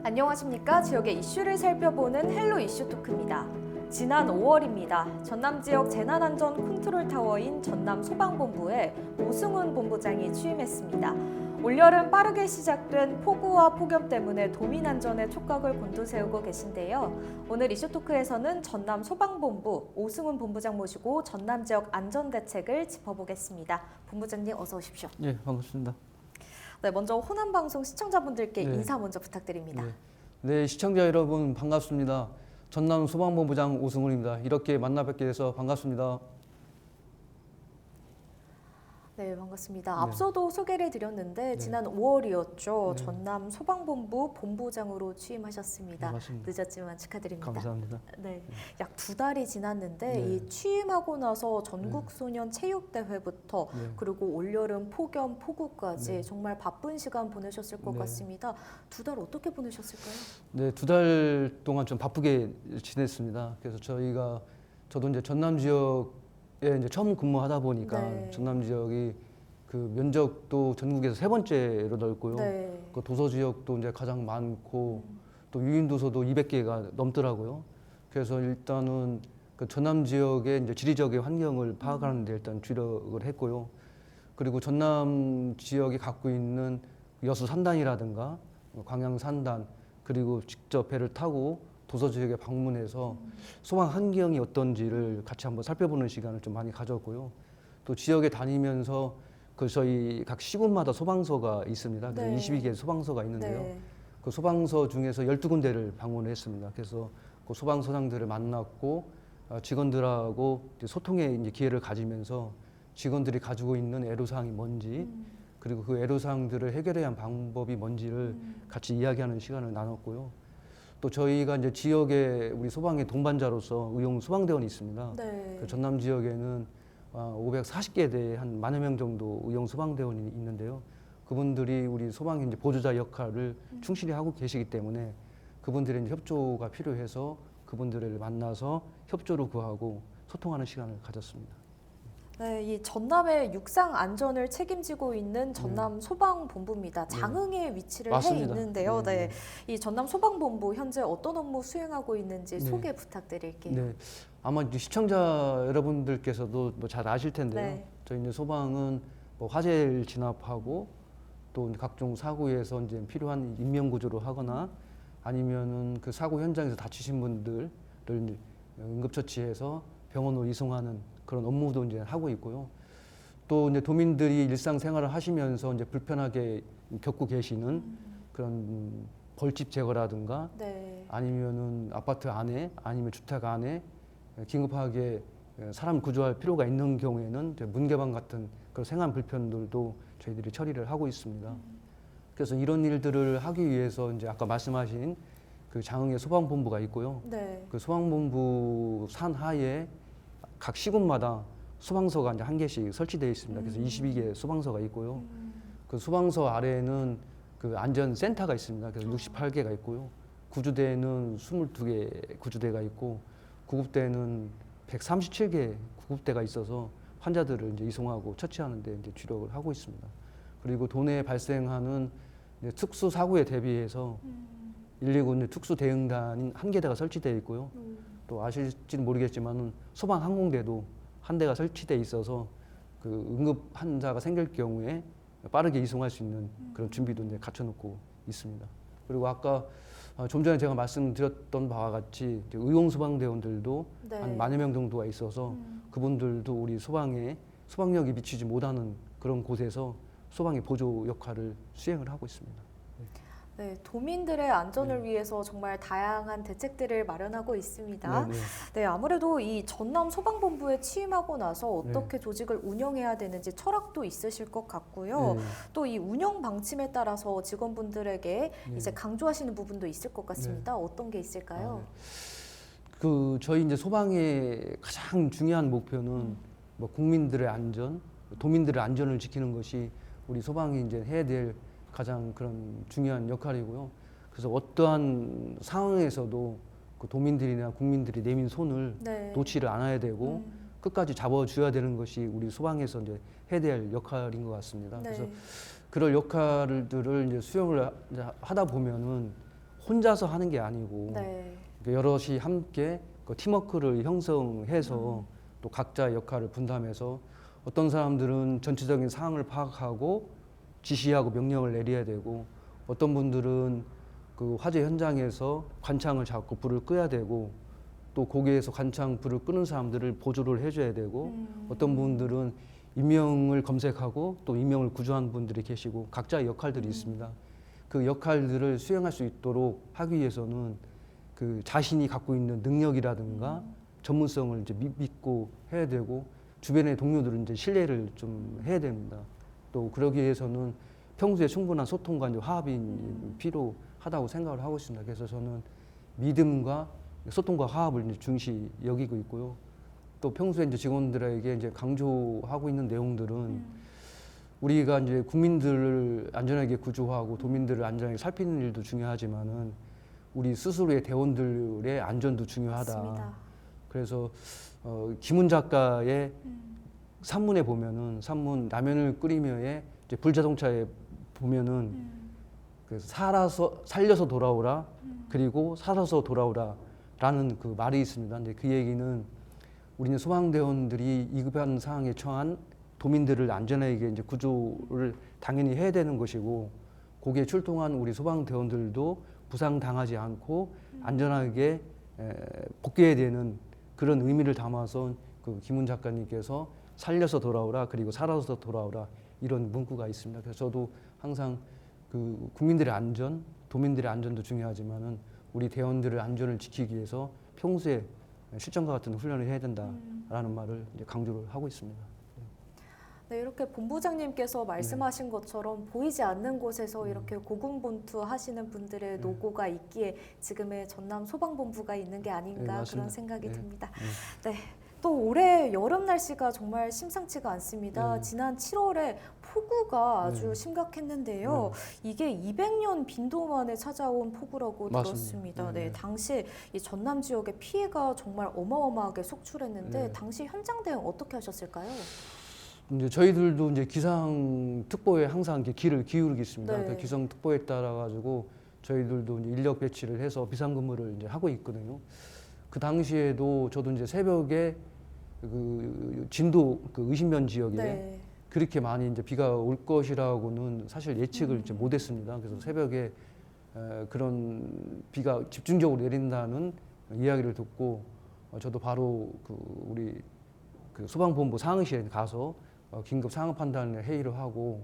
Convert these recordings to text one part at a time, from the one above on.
안녕하십니까. 지역의 이슈를 살펴보는 헬로 이슈 토크입니다. 지난 5월입니다. 전남 지역 재난안전 컨트롤타워인 전남소방본부에 오승훈 본부장이 취임했습니다. 올여름 빠르게 시작된 폭우와 폭염 때문에 도민 안전에 촉각을 곤두세우고 계신데요. 오늘 이슈 토크에서는 전남소방본부 오승훈 본부장 모시고 전남 지역 안전 대책을 짚어보겠습니다. 본부장님 어서 오십시오. 네, 반갑습니다. 네, 먼저 호남방송 시청자분들께 네. 인사 먼저 부탁드립니다. 네, 시청자 여러분 반갑습니다. 전남 소방본부장 오승훈입니다. 이렇게 만나 뵙게 돼서 반갑습니다. 네, 반갑습니다. 네. 앞서도 소개를 드렸는데 네. 지난 5월이었죠. 네. 전남 소방본부 본부장으로 취임하셨습니다. 네, 맞습니다. 늦었지만 축하드립니다. 감사합니다. 네, 약 2달이 지났는데 네. 이 취임하고 나서 전국 소년 체육대회부터 네. 그리고 올여름 폭염 폭우까지 네. 정말 바쁜 시간 보내셨을 것 네. 같습니다. 2달 어떻게 보내셨을까요? 네, 2달 동안 좀 바쁘게 지냈습니다. 그래서 저도 이제 전남 지역에 이제 처음 근무하다 보니까 네. 전남 지역이 그 면적도 전국에서 3번째로 넓고요. 네. 그 도서 지역도 이제 가장 많고 또 유인 도서도 200개가 넘더라고요. 그래서 일단은 그 전남 지역의 이제 지리적인 환경을 파악하는 데 일단 주력을 했고요. 그리고 전남 지역이 갖고 있는 여수 산단이라든가 광양 산단 그리고 직접 배를 타고 도서 지역에 방문해서 소방 환경이 어떤지를 같이 한번 살펴보는 시간을 좀 많이 가졌고요. 또 지역에 다니면서 그 저희 각 시군마다 소방서가 있습니다. 그래서 네. 22개 소방서가 있는데요. 네. 그 소방서 중에서 12군데를 방문을 했습니다. 그래서 그 소방서장들을 만났고 직원들하고 이제 소통의 이제 기회를 가지면서 직원들이 가지고 있는 애로사항이 뭔지 그리고 그 애로사항들을 해결해야 하는 방법이 뭔지를 같이 이야기하는 시간을 나눴고요. 또 저희가 이제 지역에 우리 소방의 동반자로서 의용 소방대원이 있습니다. 네. 그 전남 지역에는 540개 대의 한 10,000여 명 정도 의용 소방대원이 있는데요. 그분들이 우리 소방의 이제 보조자 역할을 충실히 하고 계시기 때문에 그분들의 이제 협조가 필요해서 그분들을 만나서 협조를 구하고 소통하는 시간을 가졌습니다. 네, 이 전남의 육상 안전을 책임지고 있는 전남 소방본부입니다. 장흥에 위치를 맞습니다. 해 있는데요. 네, 이 전남 소방본부 현재 어떤 업무 수행하고 있는지 네. 소개 부탁드릴게요. 네, 아마 이제 시청자 여러분들께서도 뭐 잘 아실 텐데요. 네. 저희 이제 소방은 뭐 화재를 진압하고 또 이제 각종 사고에서 이제 필요한 인명 구조를 하거나 아니면은 그 사고 현장에서 다치신 분들을 이제 응급처치해서 병원으로 이송하는 그런 업무도 이제 하고 있고요. 또 이제 도민들이 일상생활을 하시면서 이제 불편하게 겪고 계시는 그런 벌집 제거라든가 네. 아니면은 아파트 안에 아니면 주택 안에 긴급하게 사람 구조할 필요가 있는 경우에는 이제 문개방 같은 그런 생활 불편들도 저희들이 처리를 하고 있습니다. 그래서 이런 일들을 하기 위해서 이제 아까 말씀하신 그 장흥에 소방본부가 있고요. 네. 그 소방본부 산하에 각 시군마다 소방서가 이제 한 개씩 설치되어 있습니다. 그래서 22개 소방서가 있고요. 그 소방서 아래에는 그 안전센터가 있습니다. 그래서 68개가 있고요. 구조대는 22개 구조대가 있고 구급대는 137개 구급대가 있어서 환자들을 이제 이송하고 처치하는 데 이제 주력을 하고 있습니다. 그리고 도내에 발생하는 이제 특수 사고에 대비해서 119 이제 특수 대응단인 한 개대가 설치되어 있고요. 또 아실지는 모르겠지만은 소방 항공대도 한 대가 설치되어 있어서 그 응급 환자가 생길 경우에 빠르게 이송할 수 있는 그런 준비도 이제 갖춰놓고 있습니다. 그리고 아까 좀 전에 제가 말씀드렸던 바와 같이 이제 의용 소방대원들도 네. 한 10,000여 명 정도가 있어서 그분들도 우리 소방에 소방력이 미치지 못하는 그런 곳에서 소방의 보조 역할을 수행을 하고 있습니다. 네, 도민들의 안전을 위해서 정말 다양한 대책들을 마련하고 있습니다. 네, 네. 네, 아무래도 이 전남 소방본부에 취임하고 나서 어떻게 조직을 운영해야 되는지 철학도 있으실 것 같고요. 네. 또 이 운영 방침에 따라서 직원분들에게 이제 강조하시는 부분도 있을 것 같습니다. 어떤 게 있을까요? 그 저희 이제 소방의 가장 중요한 목표는 뭐 국민들의 안전, 도민들의 안전을 지키는 것이 우리 소방이 이제 해야 될 가장 그런 중요한 역할이고요. 그래서 어떠한 상황에서도 그 도민들이나 국민들이 내민 손을 네. 놓지를 않아야 되고 끝까지 잡아줘야 되는 것이 우리 소방에서 이제 해야 될 역할인 것 같습니다. 네. 그래서 그런 역할들을 이제 수행을 하다 보면은 혼자서 하는 게 아니고 네. 여럿이 함께 그 팀워크를 형성해서 또 각자의 역할을 분담해서 어떤 사람들은 전체적인 상황을 파악하고 지시하고 명령을 내려야 되고 어떤 분들은 그 화재 현장에서 관창을 잡고 불을 끄야 되고 또 거기에서 관창 불을 끄는 사람들을 보조를 해줘야 되고 어떤 분들은 인명을 검색하고 또 인명을 구조하는 분들이 계시고 각자의 역할들이 있습니다. 그 역할들을 수행할 수 있도록 하기 위해서는 그 자신이 갖고 있는 능력이라든가 전문성을 이제 믿고 해야 되고 주변의 동료들은 이제 신뢰를 좀 해야 됩니다. 또 그러기 위해서는 평소에 충분한 소통과 이제 화합이 필요하다고 생각을 하고 있습니다. 그래서 저는 믿음과 소통과 화합을 이제 중시 여기고 있고요. 또 평소에 이제 직원들에게 이제 강조하고 있는 내용들은 우리가 이제 국민들을 안전하게 구조하고 도민들을 안전하게 살피는 일도 중요하지만은 우리 스스로의 대원들의 안전도 중요하다. 맞습니다. 그래서 김훈 작가의 산문에 보면은 산문 라면을 끓이며의 이제 불자동차에 보면은 그 살려서 돌아오라 그리고 살아서 돌아오라라는 그 말이 있습니다. 근데 그 얘기는 우리는 소방대원들이 위급한 상황에 처한 도민들을 안전하게 이제 구조를 당연히 해야 되는 것이고 거기에 출동한 우리 소방대원들도 부상당하지 않고 안전하게 복귀해야 되는 그런 의미를 담아서 그 김훈 작가님께서 살려서 돌아오라 그리고 살아서 돌아오라 이런 문구가 있습니다. 그래서 저도 항상 그 국민들의 안전, 도민들의 안전도 중요하지만은 우리 대원들의 안전을 지키기 위해서 평소에 실전과 같은 훈련을 해야 된다라는 말을 이제 강조를 하고 있습니다. 네, 이렇게 본부장님께서 말씀하신 것처럼 보이지 않는 곳에서 이렇게 고군분투 하시는 분들의 노고가 있기에 지금의 전남 소방본부가 있는 게 아닌가 맞습니다. 그런 생각이 네. 듭니다. 네. 또 올해 여름 날씨가 정말 심상치가 않습니다. 지난 7월에 폭우가 아주 심각했는데요. 이게 200년 빈도 만에 찾아온 폭우라고 맞습니다. 들었습니다. 네, 당시 이 전남 지역의 피해가 정말 어마어마하게 속출했는데 당시 현장 대응 어떻게 하셨을까요? 이제 저희들도 이제 기상특보에 항상 이렇게 귀를 기울이고 있습니다. 네. 그 기상특보에 따라 가지고 저희들도 이제 인력 배치를 해서 비상근무를 이제 하고 있거든요. 그 당시에도 저도 이제 새벽에 그 진도 그 의심면 지역에 그렇게 많이 이제 비가 올 것이라고는 사실 예측을 이제 못했습니다. 그래서 새벽에 그런 비가 집중적으로 내린다는 이야기를 듣고 저도 바로 그 우리 그 소방본부 상황실에 가서 긴급 상황 판단을 회의를 하고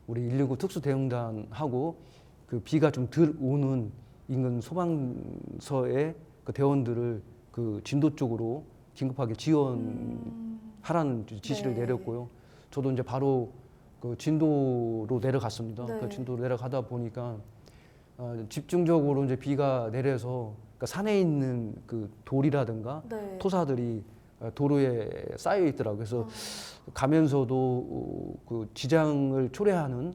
우리 119 특수대응단하고 그 비가 좀 덜 오는 인근 소방서의 그 대원들을 그 진도 쪽으로 긴급하게 지원하라는 지시를 내렸고요. 저도 이제 바로 그 진도로 내려갔습니다. 그 진도로 내려가다 보니까 집중적으로 이제 비가 내려서 그러니까 산에 있는 그 돌이라든가 토사들이 도로에 쌓여 있더라고요. 그래서 가면서도 그 지장을 초래하는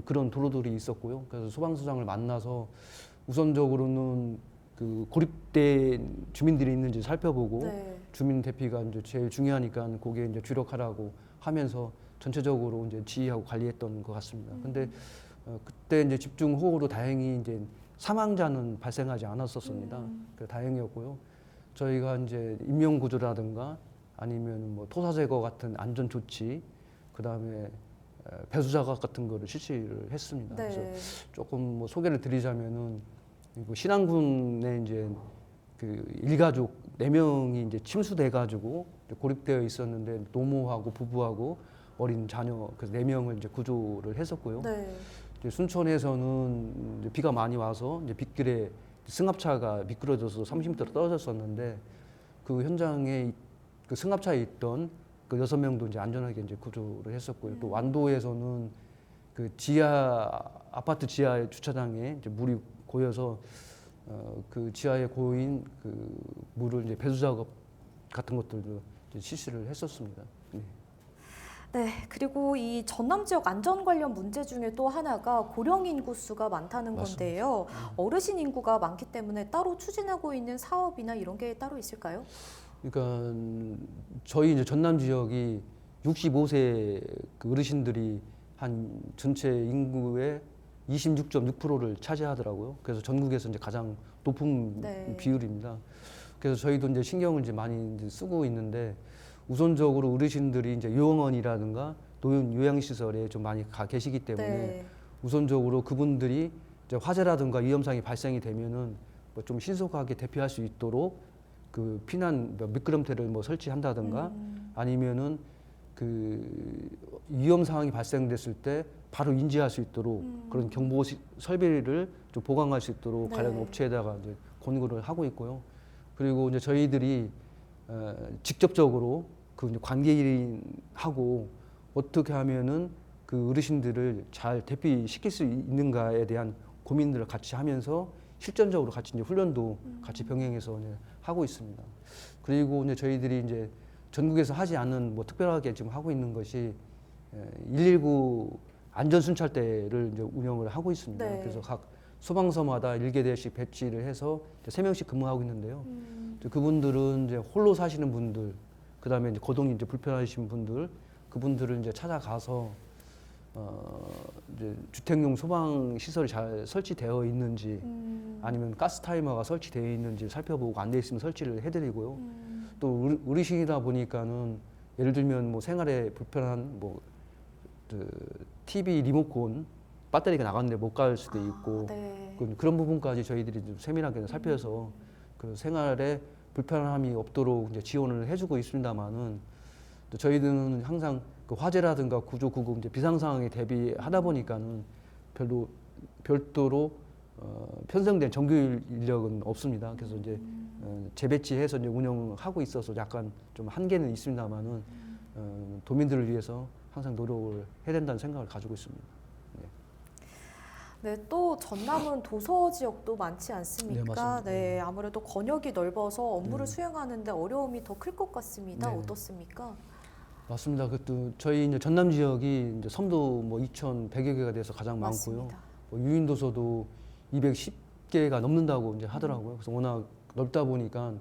그런 도로들이 있었고요. 그래서 소방서장을 만나서 우선적으로는 그 고립된 주민들이 있는지 살펴보고 주민 대피가 이제 제일 중요하니까 거기에 이제 주력하라고 하면서 전체적으로 이제 지휘하고 관리했던 것 같습니다. 근데 그때 이제 집중 호우로 다행히 이제 사망자는 발생하지 않았었습니다. 그 다행이었고요. 저희가 이제 인명 구조라든가 아니면 뭐 토사 제거 같은 안전 조치, 그 다음에 배수 작업 같은 거를 실시를 했습니다. 그래서 조금 뭐 소개를 드리자면은 신안군에 이제 그 일가족 4명이 이제 침수돼가지고 고립되어 있었는데 노모하고 부부하고 어린 자녀 그 4명을 이제 구조를 했었고요. 이제 순천에서는 이제 비가 많이 와서 이제 빗길에 승합차가 미끄러져서 30m 떨어졌었는데 그 현장에 그 승합차에 있던 그 6명도 이제 안전하게 이제 구조를 했었고요. 또 완도에서는 그 아파트 지하 주차장에 이제 물이 고여서 그 지하에 고인 그 물을 이제 배수 작업 같은 것들도 이제 실시를 했었습니다. 네, 그리고 이 전남 지역 안전 관련 문제 중에 또 하나가 고령 인구 수가 많다는 건데요. 어르신 인구가 많기 때문에 따로 추진하고 있는 사업이나 이런 게 따로 있을까요? 그러니까 저희 이제 전남 지역이 65세 그 어르신들이 한 전체 인구의 26.6%를 차지하더라고요. 그래서 전국에서 이제 가장 높은 네. 비율입니다. 그래서 저희도 이제 신경을 이제 많이 이제 쓰고 있는데 우선적으로 어르신들이 이제 요양원이라든가 노인 요양시설에 좀 많이 가 계시기 때문에 네. 우선적으로 그분들이 이제 화재라든가 위험상이 발생이 되면은 뭐 좀 신속하게 대피할 수 있도록 그 피난 미끄럼틀을 뭐 설치한다든가 아니면은 그 위험 상황이 발생됐을 때 바로 인지할 수 있도록 그런 경보 설비를 좀 보강할 수 있도록 네. 관련 업체에다가 이제 권고를 하고 있고요. 그리고 이제 저희들이 직접적으로 그 이제 관계인하고 어떻게 하면은 그 어르신들을 잘 대피시킬 수 있는가에 대한 고민들을 같이 하면서 실전적으로 같이 이제 훈련도 같이 병행해서 이제 하고 있습니다. 그리고 이제 저희들이 이제 전국에서 하지 않는 뭐 특별하게 지금 하고 있는 것이 119 안전순찰대를 이제 운영을 하고 있습니다. 네. 그래서 각 소방서마다 1개대씩 배치를 해서 3명씩 근무하고 있는데요. 이제 그분들은 이제 홀로 사시는 분들, 그 다음에 이제 거동이 이제 불편하신 분들, 그분들을 이제 찾아가서 이제 주택용 소방 시설이 잘 설치되어 있는지 아니면 가스 타이머가 설치되어 있는지 살펴보고 안 돼 있으면 설치를 해드리고요. 또 어르신이다 보니까는 예를 들면 뭐 생활에 불편한 뭐 그 TV 리모컨 배터리가 나갔는데 못 갈 수도 있고 네. 그런 부분까지 저희들이 좀 세밀하게 살펴서 그 생활에 불편함이 없도록 이제 지원을 해주고 있습니다만은 또 저희들은 항상 그 화재라든가 구조 구급 이제 비상 상황에 대비하다 보니까는 별도로 편성된 정규 인력은 없습니다. 그래서 이제 재배치해서 이제 운영하고 있어서 약간 좀 한계는 있습니다만은 도민들을 위해서 항상 노력을 해야 된다는 생각을 가지고 있습니다. 네, 또 전남은 도서 지역도 많지 네, 않습니까? 맞습니다. 네, 아무래도 권역이 넓어서 업무를 네. 수행하는데 어려움이 더 클 것 같습니다. 네. 어떻습니까? 맞습니다. 그것도 저희 이제 전남 지역이 이제 섬도 뭐 2,100여 개가 돼서 가장 많고요. 맞습니다. 뭐 유인 도서도 210개가 넘는다고 이제 하더라고요. 그래서 워낙 넓다 보니까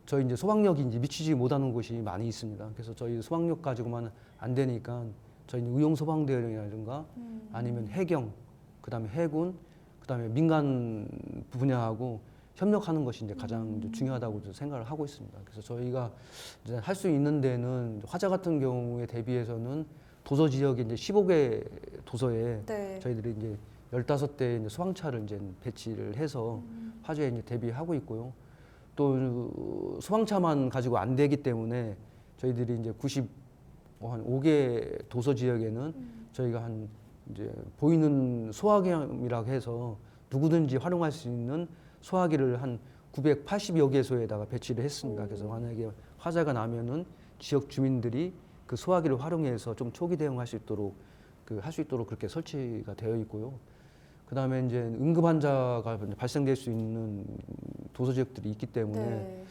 저희 이제 소방력이 이제 미치지 못하는 곳이 많이 있습니다. 그래서 저희 소방력 가지고만 안 되니까 저희 의용 소방대원이라든가 아니면 해경, 그다음에 해군, 그다음에 민간 분야하고 협력하는 것이 이제 가장 이제 중요하다고 생각을 하고 있습니다. 그래서 저희가 이제 할 수 있는 데는 화재 같은 경우에 대비해서는 도서 지역에 이제 15개 도서에 네. 저희들이 이제 15대 이제 소방차를 이제 배치를 해서 화재에 이제 대비하고 있고요. 또 소방차만 가지고 안 되기 때문에 저희들이 이제 한 5개 도서 지역에는 저희가 한 이제 보이는 소화기이라고 해서 누구든지 활용할 수 있는 소화기를 한 980여 개소에다가 배치를 했습니다. 그래서 만약에 화재가 나면은 지역 주민들이 그 소화기를 활용해서 좀 초기 대응할 수 있도록 할 수 있도록 그렇게 설치가 되어 있고요. 그다음에 이제 응급 환자가 발생될 수 있는 도서 지역들이 있기 때문에 네.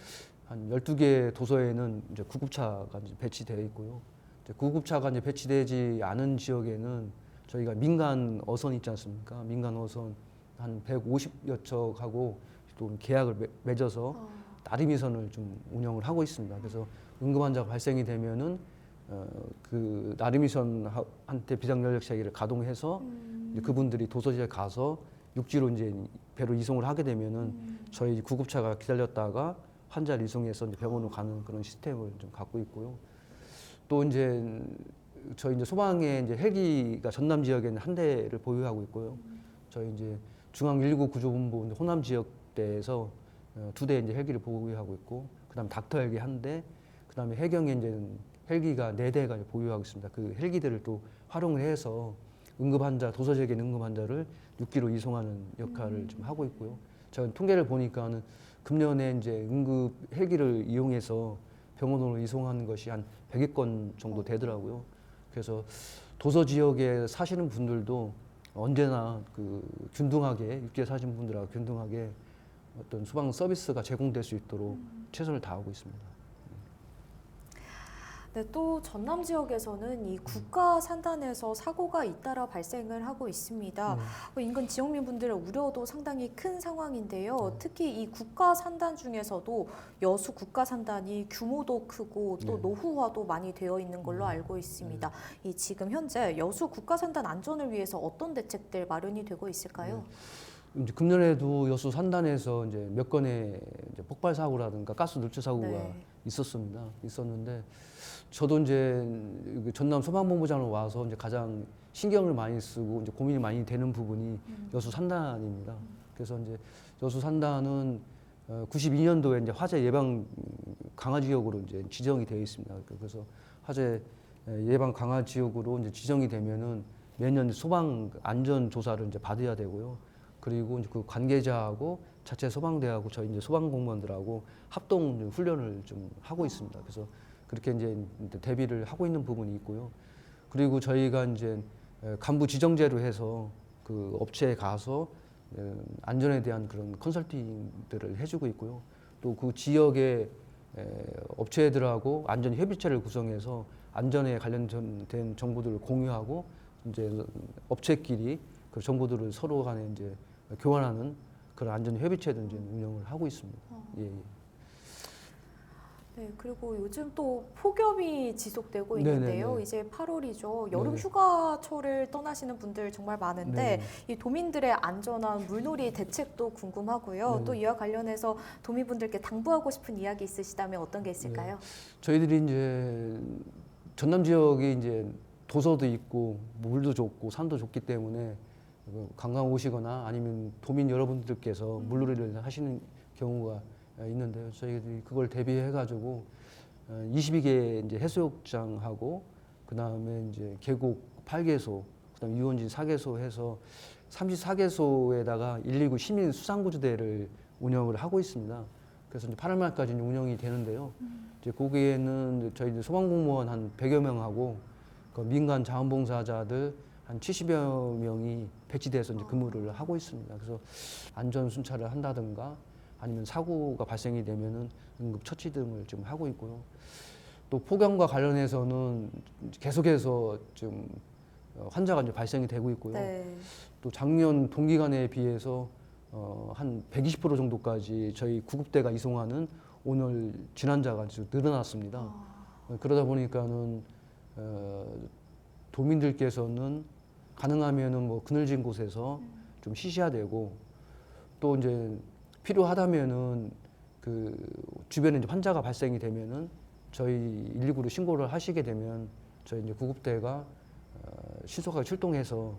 한 12개 도서에는 이제 구급차가 이제 배치되어 있고요. 이제 구급차가 이제 배치되지 않은 지역에는 저희가 민간 어선 있지 않습니까? 민간 어선 한 150여 척하고 또 계약을 맺어서 나르미선을 좀 운영을 하고 있습니다. 그래서 응급 환자가 발생이 되면은 그 나르미선한테 비상연락 체계를 가동해서 이제 그분들이 도서지에 가서 육지로 이제 배로 이송을 하게 되면은 저희 구급차가 기다렸다가 환자를 이송해서 이제 병원으로 가는 그런 시스템을 좀 갖고 있고요. 또 이제 저희 이제 소방에 이제 헬기가 전남 지역에는 한 대를 보유하고 있고요. 저희 이제 중앙 119 구조본부 이제 호남 지역대에서 2대 이제 헬기를 보유하고 있고, 그다음 닥터 헬기 한 대, 그다음에 해경에 이제 헬기가 4대가 보유하고 있습니다. 그 헬기들을 또 활용을 해서 응급 환자, 도서 지역의 응급 환자를 육지로 이송하는 역할을 좀 하고 있고요. 제가 통계를 보니까는 금년에 이제 응급 헬기를 이용해서 병원으로 이송하는 것이 한 100여 건 정도 되더라고요. 그래서 도서 지역에 사시는 분들도 언제나 그 균등하게 육지에 사시는 분들하고 균등하게 어떤 소방 서비스가 제공될 수 있도록 최선을 다하고 있습니다. 네, 또 전남 지역에서는 이 국가 산단에서 사고가 잇따라 발생을 하고 있습니다. 인근 지역민분들의 우려도 상당히 큰 상황인데요. 특히 이 국가 산단 중에서도 여수 국가 산단이 규모도 크고 또 노후화도 많이 되어 있는 걸로 알고 있습니다. 이 지금 현재 여수 국가 산단 안전을 위해서 어떤 대책들 마련이 되고 있을까요? 이제 금년에도 여수 산단에서 이제 몇 건의 이제 폭발 사고라든가 가스 누출 사고가 있었는데 저도 이제 전남 소방본부장으로 와서 이제 가장 신경을 많이 쓰고 이제 고민이 많이 되는 부분이 여수 산단입니다. 그래서 이제 여수 산단은 92년도에 이제 화재 예방 강화 지역으로 이제 지정이 되어 있습니다. 그래서 화재 예방 강화 지역으로 이제 지정이 되면은 매년 소방 안전 조사를 이제 받아야 되고요. 그리고 이제 그 관계자하고 자체 소방대하고 저희 이제 소방 공무원들하고 합동 훈련을 좀 하고 있습니다. 그래서 그렇게 이제 대비를 하고 있는 부분이 있고요. 그리고 저희가 이제 간부 지정제로 해서 그 업체에 가서 안전에 대한 그런 컨설팅들을 해주고 있고요. 또 그 지역의 업체들하고 안전 협의체를 구성해서 안전에 관련된 정보들을 공유하고 이제 업체끼리 그 정보들을 서로 간에 이제 교환하는 그런 안전 협의체도 이제 운영을 하고 있습니다. 예. 네, 그리고 요즘 또 폭염이 지속되고 있는데요. 네네네. 이제 8월이죠. 여름 네. 휴가철을 떠나시는 분들 정말 많은데 네네. 이 도민들의 안전한 물놀이 대책도 궁금하고요. 네네. 또 이와 관련해서 도민분들께 당부하고 싶은 이야기 있으시다면 어떤 게 있을까요? 저희들이 이제 전남 지역이 이제 도서도 있고 물도 좋고 산도 좋기 때문에 관광 오시거나 아니면 도민 여러분들께서 물놀이를 하시는 경우가 있는데요. 저희들이 그걸 대비해 가지고 22개 이제 해수욕장하고 그다음에 이제 계곡 8개소, 그다음에 유원지 4개소 해서 34개소에다가 119 시민 수상구조대를 운영을 하고 있습니다. 그래서 이제 8월 말까지 운영이 되는데요. 이제 거기에는 저희 이제 소방공무원 한 100여 명하고 그 민간 자원봉사자들 한 70여 명이 배치돼서 이제 근무를 하고 있습니다. 그래서 안전 순찰을 한다든가 아니면 사고가 발생이 되면은 응급 처치 등을 좀 하고 있고요. 또 폭염과 관련해서는 계속해서 좀 환자가 이제 발생이 되고 있고요. 네. 또 작년 동기간에 비해서 한 120% 정도까지 저희 구급대가 이송하는 오늘 진환자가 아주 늘어났습니다. 그러다 보니까는 도민들께서는 가능하면은 뭐 그늘진 곳에서 좀 쉬셔야 되고 또 이제 필요하다면은 그 주변에 이제 환자가 발생이 되면은 저희 119로 신고를 하시게 되면 저희 이제 구급대가 신속하게 출동해서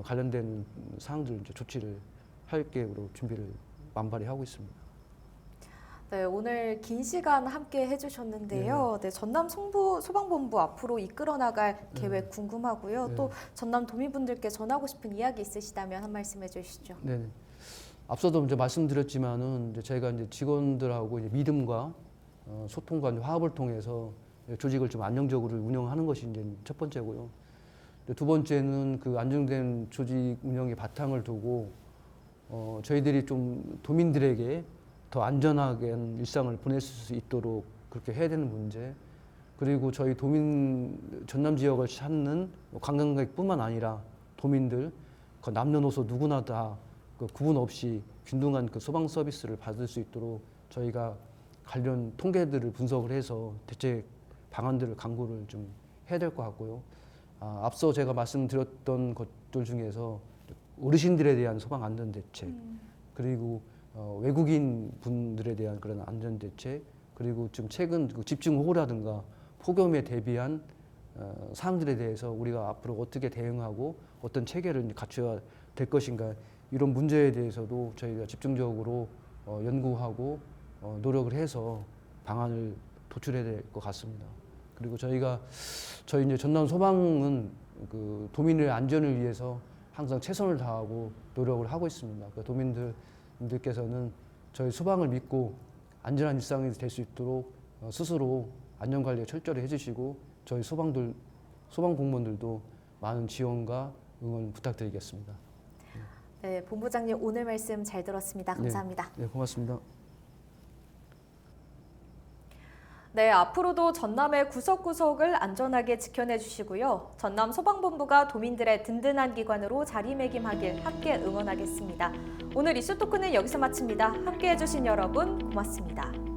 관련된 사항들 이제 조치를 할 계획으로 준비를 만발히 하고 있습니다. 네, 오늘 긴 시간 함께 해주셨는데요. 네, 전남 소방본부 앞으로 이끌어 나갈 계획 궁금하고요. 네. 또 전남 도민분들께 전하고 싶은 이야기 있으시다면 한 말씀 해주시죠. 네. 앞서도 이제 말씀드렸지만은 이제 저희가 이제 직원들하고 이제 믿음과 소통과 이제 화합을 통해서 조직을 좀 안정적으로 운영하는 것이 이제 첫 번째고요. 두 번째는 그 안정된 조직 운영의 바탕을 두고 저희들이 좀 도민들에게 더 안전하게 일상을 보낼 수 있도록 그렇게 해야 되는 문제. 그리고 저희 전남 지역을 찾는 관광객뿐만 아니라 도민들, 그 남녀노소 누구나 다 그 구분 없이 균등한 그 소방 서비스를 받을 수 있도록 저희가 관련 통계들을 분석을 해서 대책 방안들을 강구를 좀 해야 될 것 같고요. 앞서 제가 말씀드렸던 것들 중에서 어르신들에 대한 소방 안전 대책, 그리고 외국인 분들에 대한 그런 안전 대책, 그리고 좀 최근 그 집중호우라든가 폭염에 대비한 사항들에 대해서 우리가 앞으로 어떻게 대응하고 어떤 체계를 갖춰야 될 것인가, 이런 문제에 대해서도 저희가 집중적으로 연구하고 노력을 해서 방안을 도출해야 될 것 같습니다. 그리고 저희 이제 전남 소방은 그 도민의 안전을 위해서 항상 최선을 다하고 노력을 하고 있습니다. 그 도민들께서는 저희 소방을 믿고 안전한 일상이 될 수 있도록 스스로 안전 관리 철저히 해주시고 저희 소방 공무원들도 많은 지원과 응원 부탁드리겠습니다. 네, 본부장님 오늘 말씀 잘 들었습니다. 감사합니다. 네, 고맙습니다. 네, 앞으로도 전남의 구석구석을 안전하게 지켜내 주시고요. 전남 소방본부가 도민들의 든든한 기관으로 자리매김하길 함께 응원하겠습니다. 오늘 이슈 토크는 여기서 마칩니다. 함께해 주신 여러분 고맙습니다.